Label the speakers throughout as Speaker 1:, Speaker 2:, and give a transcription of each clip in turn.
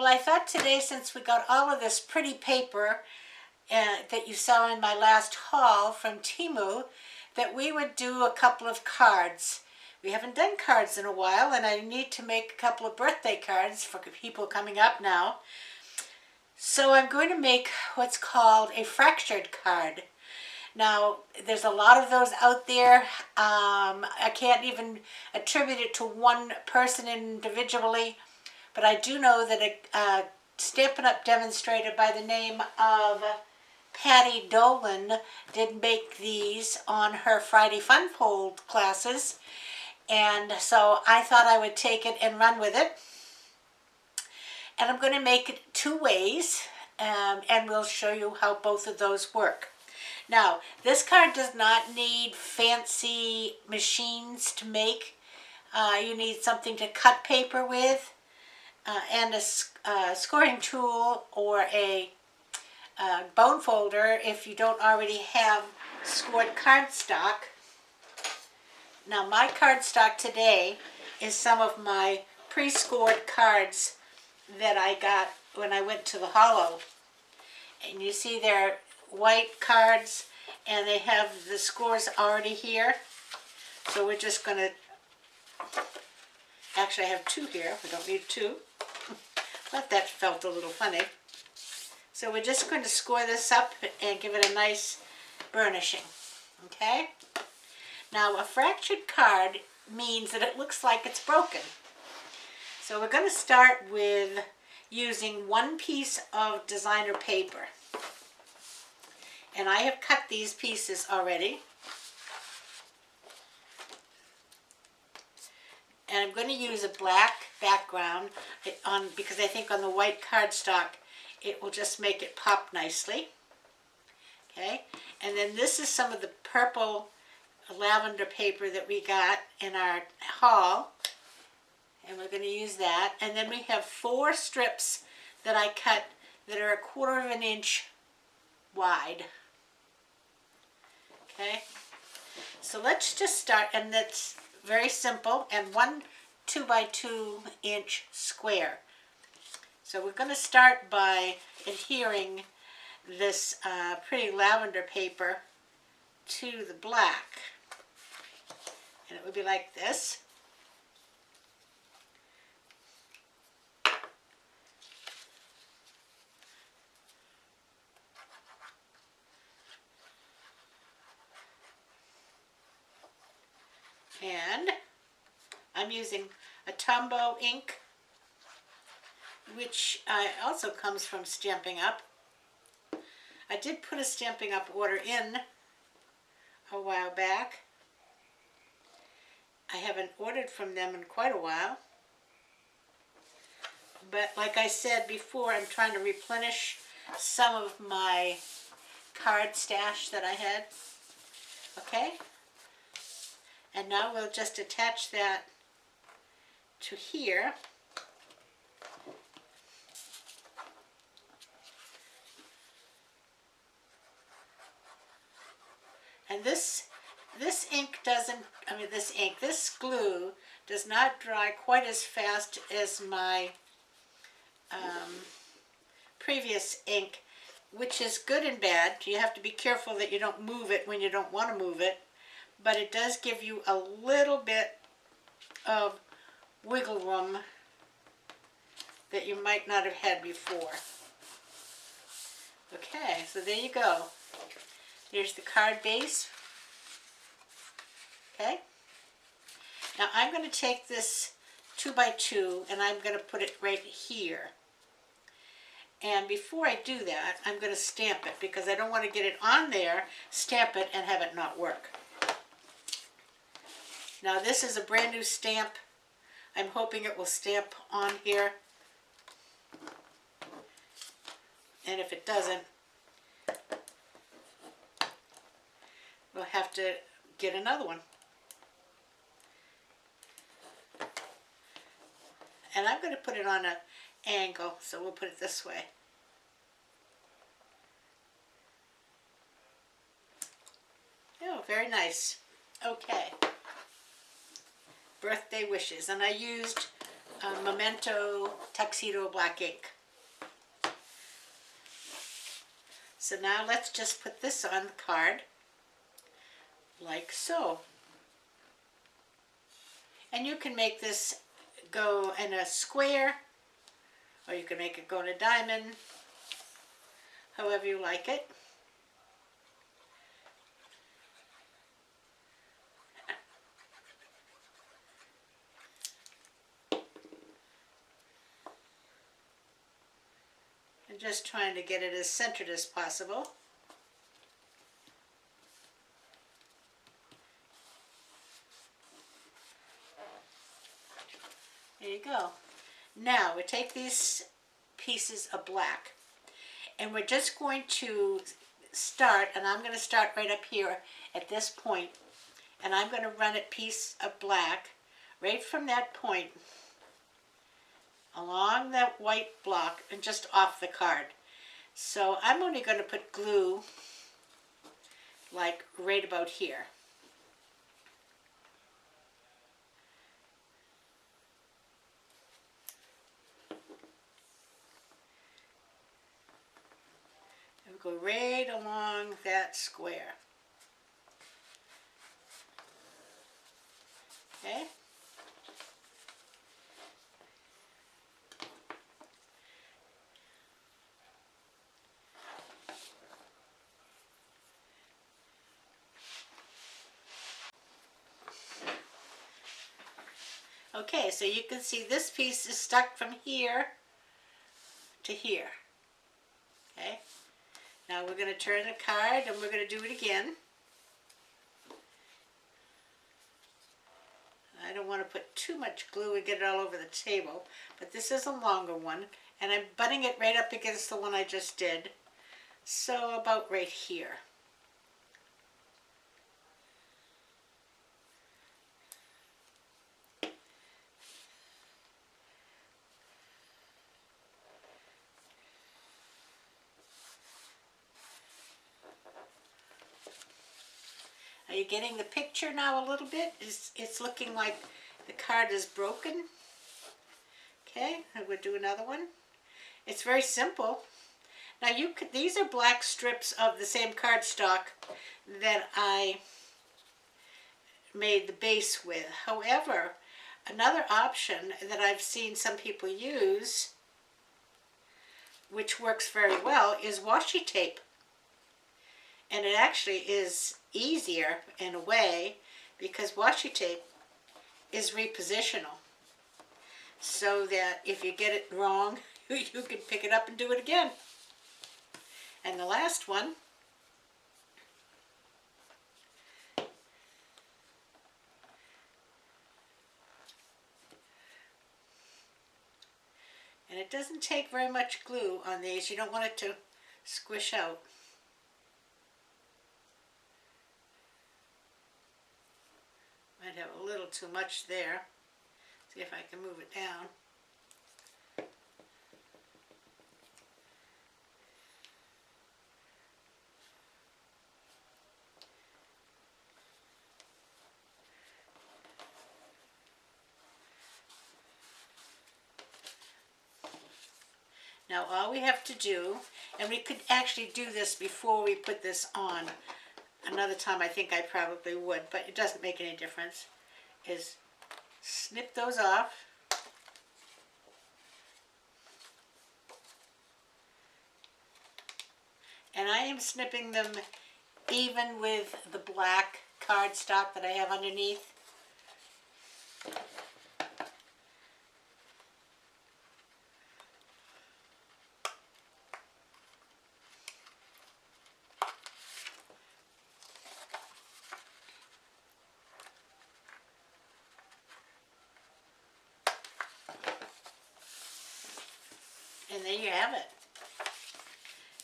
Speaker 1: I thought today, since we got all of this pretty paper that you saw in my last haul from Temu, that we would do a couple of cards. We haven't done cards in a while, and I need to make a couple of birthday cards for people coming up now. So I'm going to make what's called a fractured card. Now, there's a lot of those out there. I can't even attribute it to one person individually, but I do know that a Stampin' Up! Demonstrator by the name of Patty Dolan did make these on her Friday Fun Fold classes, and so I thought I would take it and run with it. And I'm going to make it two ways, and we'll show you how both of those work. Now, this card does not need fancy machines to make. You need something to cut paper with, and a scoring tool or a bone folder if you don't already have scored cardstock. Now, my cardstock today is some of my pre-scored cards that I got when I went to the Hollow. And you see they're white cards, and they have the scores already here. So we're just going to, actually I have two here, we don't need two. Thought that felt a little funny. So we're just going to score this up and give it a nice burnishing, okay? Now, a fractured card means that it looks like it's broken. So we're going to start with using one piece of designer paper. And I have cut these pieces already. And I'm going to use a black background because I think on the white cardstock it will just make it pop nicely. Okay, and then this is some of the purple lavender paper that we got in our haul. And we're going to use that. And then we have 4 strips that I cut that are 1/4 of an inch wide. Okay, so let's just start, and that's very simple, and 1 2x2 inch square. So we're going to start by adhering this pretty lavender paper to the black, and it would be like this. And I'm using a Tombow ink, which also comes from Stampin' Up. I did put a Stampin' Up order in a while back. I haven't ordered from them in quite a while. But like I said before, I'm trying to replenish some of my card stash that I had. Okay? And now we'll just attach that to here. And this ink doesn't, this glue does not dry quite as fast as my previous ink, which is good and bad. You have to be careful that you don't move it when you don't want to move it. But it does give you a little bit of wiggle room that you might not have had before. Okay, so there you go. Here's the card base. Okay. Now I'm going to take this 2x2 and I'm going to put it right here. And before I do that, I'm going to stamp it because I don't want to get it on there, stamp it, and have it not work. Now this is a brand new stamp. I'm hoping it will stamp on here. And if it doesn't, we'll have to get another one. And I'm going to put it on an angle, so we'll put it this way. Oh, very nice. Okay. Birthday wishes, and I used Memento Tuxedo black ink. So now let's just put this on the card, like so. And you can make this go in a square, or you can make it go in a diamond, however you like it. I'm just trying to get it as centered as possible. There you go. Now we take these pieces of black and we're just going to start, and I'm going to start right up here at this point, and I'm going to run a piece of black right from that point along that white block and just off the card. So I'm only going to put glue like right about here. Go right along that square. Okay? Okay, so you can see this piece is stuck from here to here. Okay? Now we're going to turn the card and we're going to do it again. I don't want to put too much glue and get it all over the table, but this is a longer one, and I'm butting it right up against the one I just did. So about right here. Are you getting the picture now a little bit? It's looking like the card is broken. Okay, and we'll do another one. It's very simple. Now these are black strips of the same cardstock that I made the base with. However, another option that I've seen some people use, which works very well, is washi tape. And it actually is easier in a way because washi tape is repositional. So that if you get it wrong, you can pick it up and do it again. And the last one, and it doesn't take very much glue on these. You don't want it to squish out. Might have a little too much there. See if I can move it down. Now all we have to do, and we could actually do this before we put this on. Another time I think I probably would, but it doesn't make any difference, is snip those off. And I am snipping them even with the black cardstock that I have underneath. And there you have it.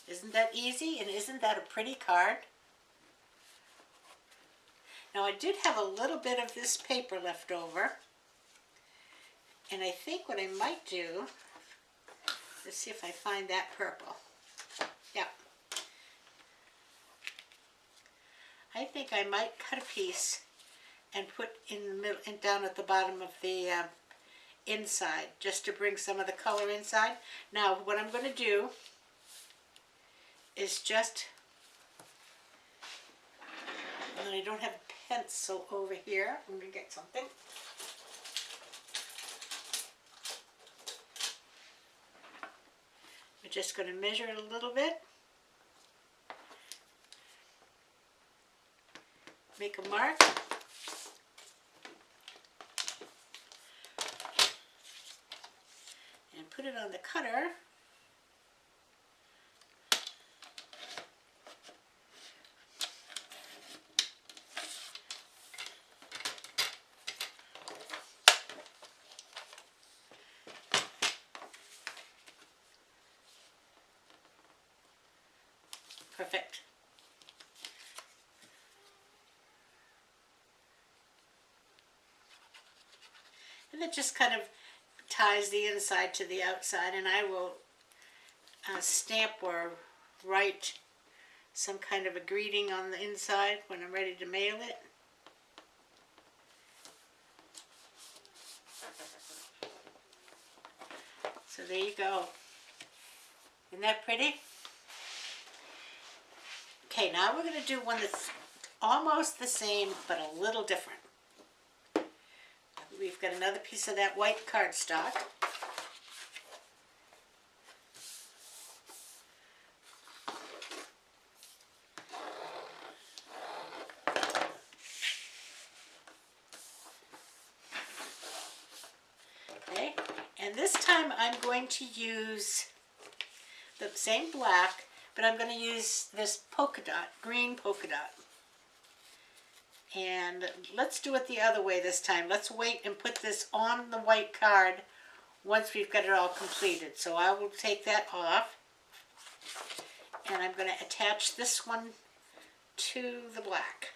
Speaker 1: Isn't that easy? And isn't that a pretty card? Now I did have a little bit of this paper left over. And I think what I might do, let's see if I find that purple. Yep. I think I might cut a piece and put in the middle and down at the bottom of the inside, just to bring some of the color inside. Now what I'm going to do is just, and I don't have a pencil over here. I'm going to get something. We're just going to measure it a little bit. Make a mark. And put it on the cutter. Perfect. And it just kind of ties the inside to the outside, and I will stamp or write some kind of a greeting on the inside when I'm ready to mail it. So there you go. Isn't that pretty? Okay, now we're going to do one that's almost the same but a little different. We've got another piece of that white cardstock. Okay, and this time I'm going to use the same black, but I'm going to use this polka dot, green polka dot. And let's do it the other way this time. Let's wait and put this on the white card once we've got it all completed. So I will take that off, and I'm going to attach this one to the black.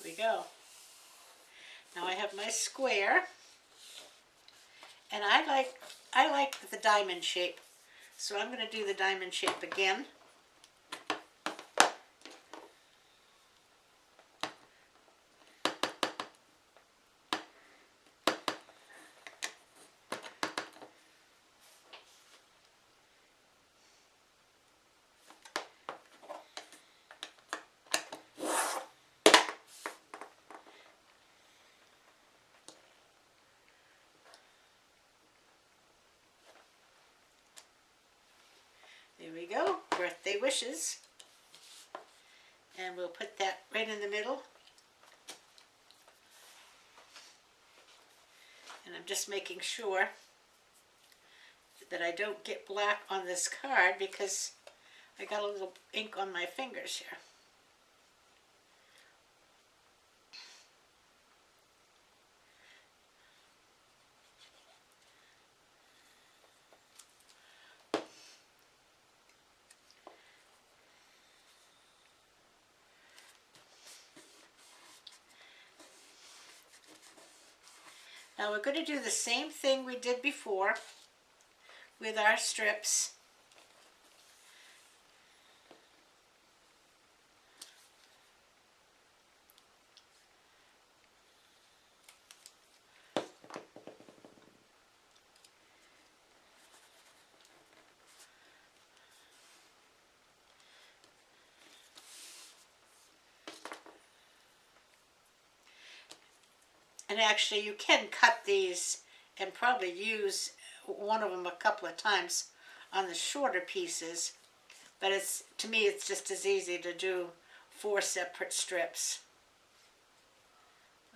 Speaker 1: There we go. Now I have my square, and I like the diamond shape, so I'm going to do the diamond shape again. There we go, birthday wishes. And we'll put that right in the middle. And I'm just making sure that I don't get black on this card because I got a little ink on my fingers here. Now we're going to do the same thing we did before with our strips. And actually you can cut these and probably use one of them a couple of times on the shorter pieces, but to me it's just as easy to do 4 separate strips.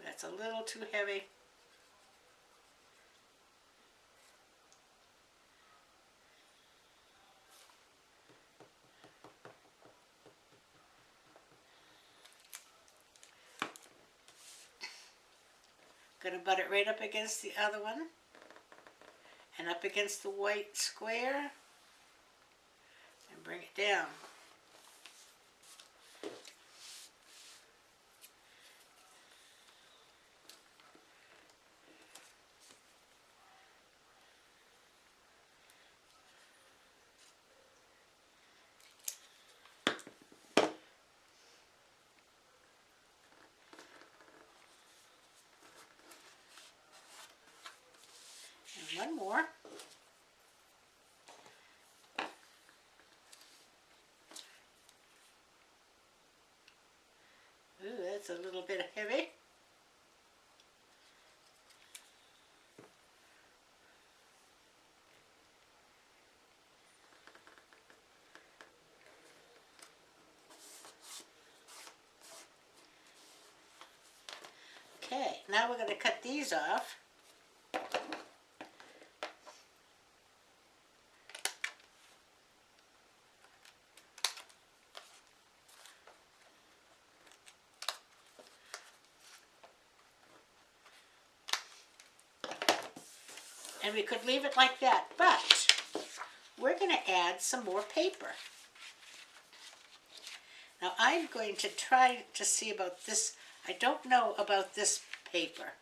Speaker 1: That's a little too heavy. Going to butt it right up against the other one and up against the white square and bring it down. one more. Ooh, that's a little bit heavy. Okay, now we're going to cut these off. And we could leave it like that, but we're going to add some more paper. Now I'm going to try to see about this. I don't know about this paper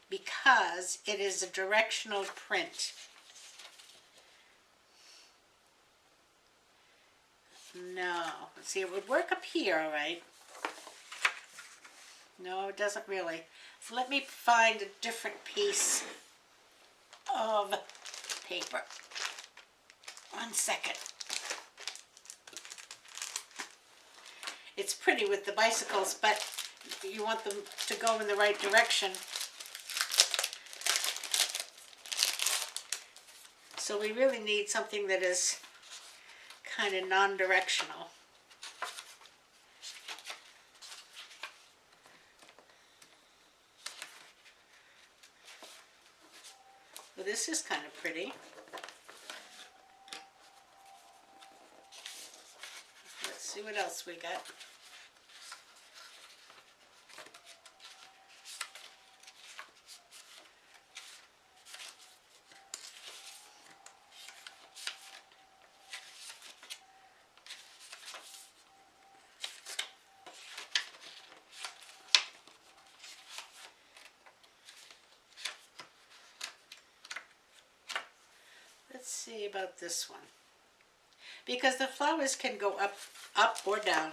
Speaker 1: because it is a directional print. No, let's see, it would work up here, all right. No, it doesn't really. So let me find a different piece of paper. 1 second. It's pretty with the bicycles, but you want them to go in the right direction. So we really need something that is kind of non-directional. Well, this is kind of pretty. Let's see what else we got. Let's see about this one. Because the flowers can go up or down.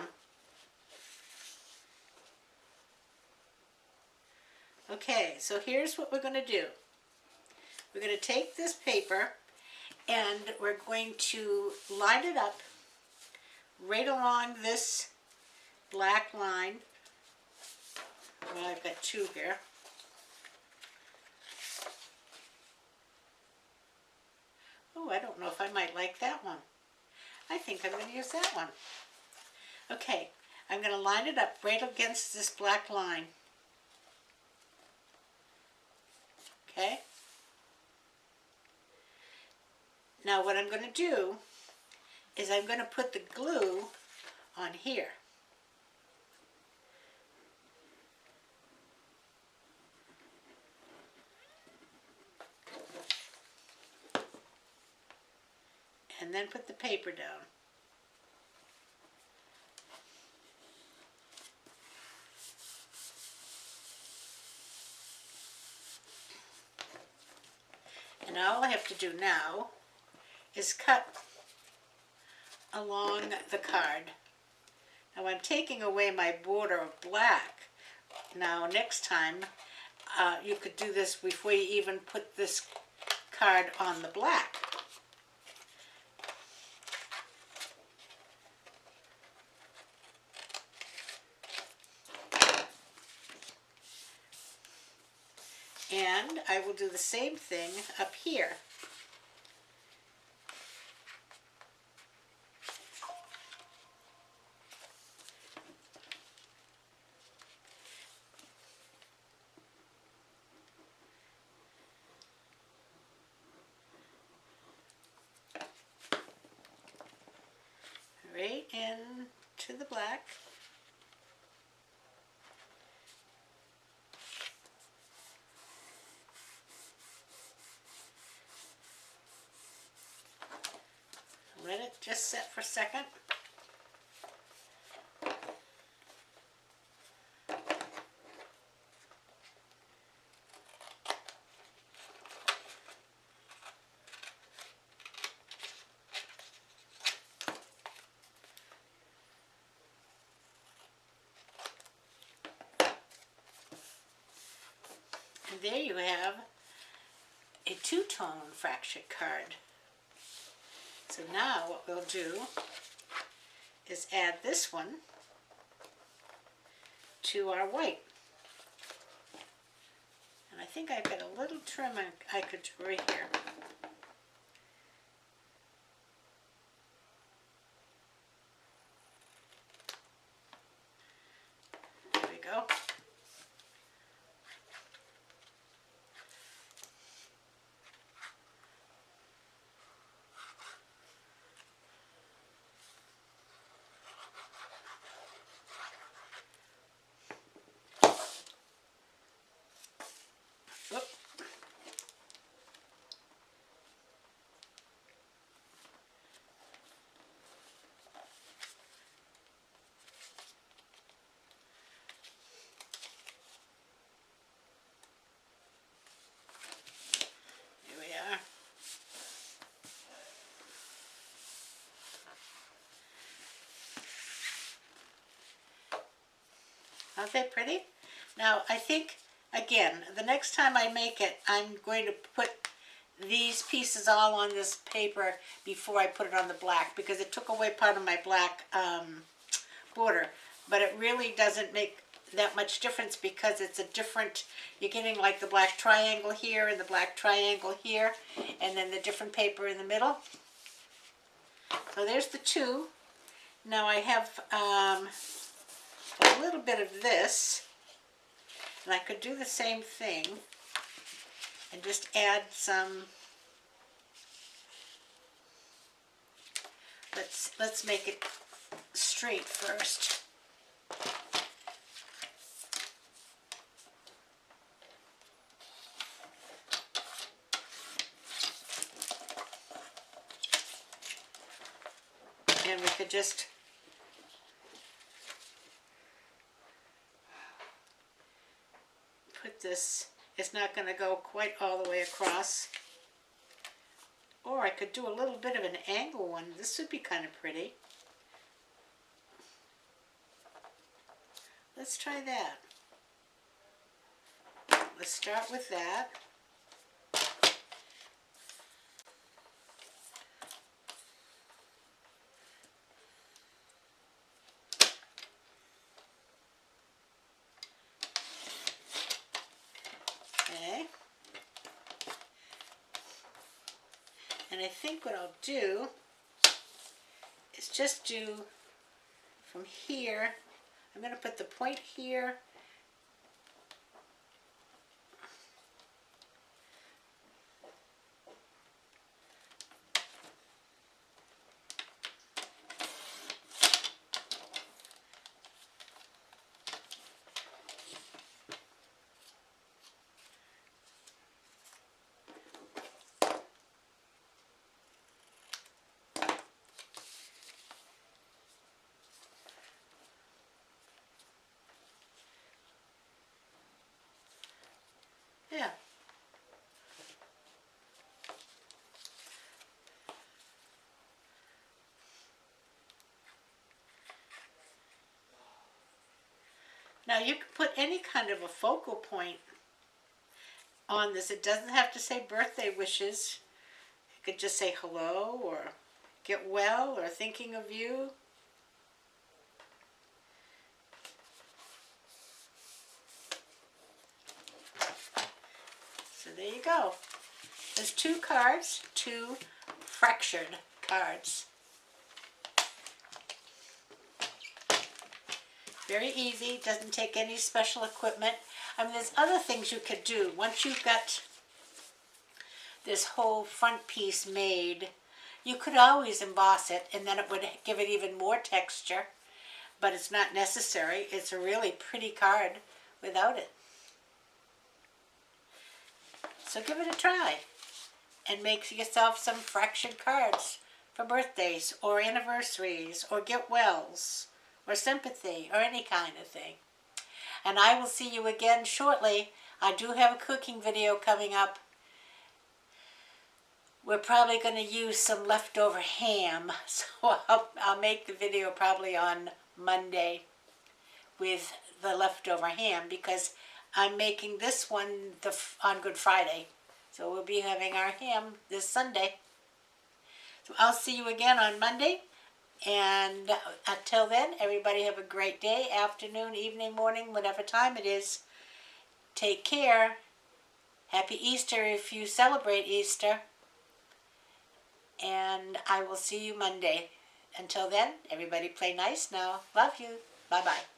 Speaker 1: Okay, so here's what we're going to do. We're going to take this paper and we're going to line it up right along this black line. Well, I've got two here. Oh, I don't know if I might like that one. I think I'm going to use that one. Okay, I'm going to line it up right against this black line. Okay? Now what I'm going to do is I'm going to put the glue on here. And then put the paper down. And all I have to do now is cut along the card. Now I'm taking away my border of black. Now next time you could do this before you even put this card on the black. And I will do the same thing up here. Right into the black. Let it just set for a second. And there you have a two-tone fractured card. So now what we'll do is add this one to our white. And I think I've got a little trim I could do right here. There we go. Oop. Here we are. Aren't they pretty? Now I think, again, the next time I make it, I'm going to put these pieces all on this paper before I put it on the black, because it took away part of my black border. But it really doesn't make that much difference because it's a different, you're getting like the black triangle here and the black triangle here, and then the different paper in the middle. So there's the two. Now I have a little bit of this, and I could do the same thing and just add some. Let's make it straight first. And we could just put this, it's not going to go quite all the way across. Or I could do a little bit of an angle one. This would be kind of pretty. Let's try that. Let's start with that. Okay. And I think what I'll do is just do from here, I'm going to put the point here. Yeah. Now you can put any kind of a focal point on this. It doesn't have to say birthday wishes. It could just say hello or get well or thinking of you. So there you go. There's two cards, two fractured cards. Very easy, doesn't take any special equipment. I mean, there's other things you could do. Once you've got this whole front piece made, you could always emboss it and then it would give it even more texture, but it's not necessary. It's a really pretty card without it. So give it a try and make yourself some fractured cards for birthdays or anniversaries or get wells or sympathy or any kind of thing. And I will see you again shortly. I do have a cooking video coming up. We're probably going to use some leftover ham, so I'll make the video probably on Monday with the leftover ham because I'm making this one on Good Friday. So we'll be having our ham this Sunday. So I'll see you again on Monday. And until then, everybody have a great day, afternoon, evening, morning, whatever time it is. Take care. Happy Easter if you celebrate Easter. And I will see you Monday. Until then, everybody play nice now. Love you. Bye-bye.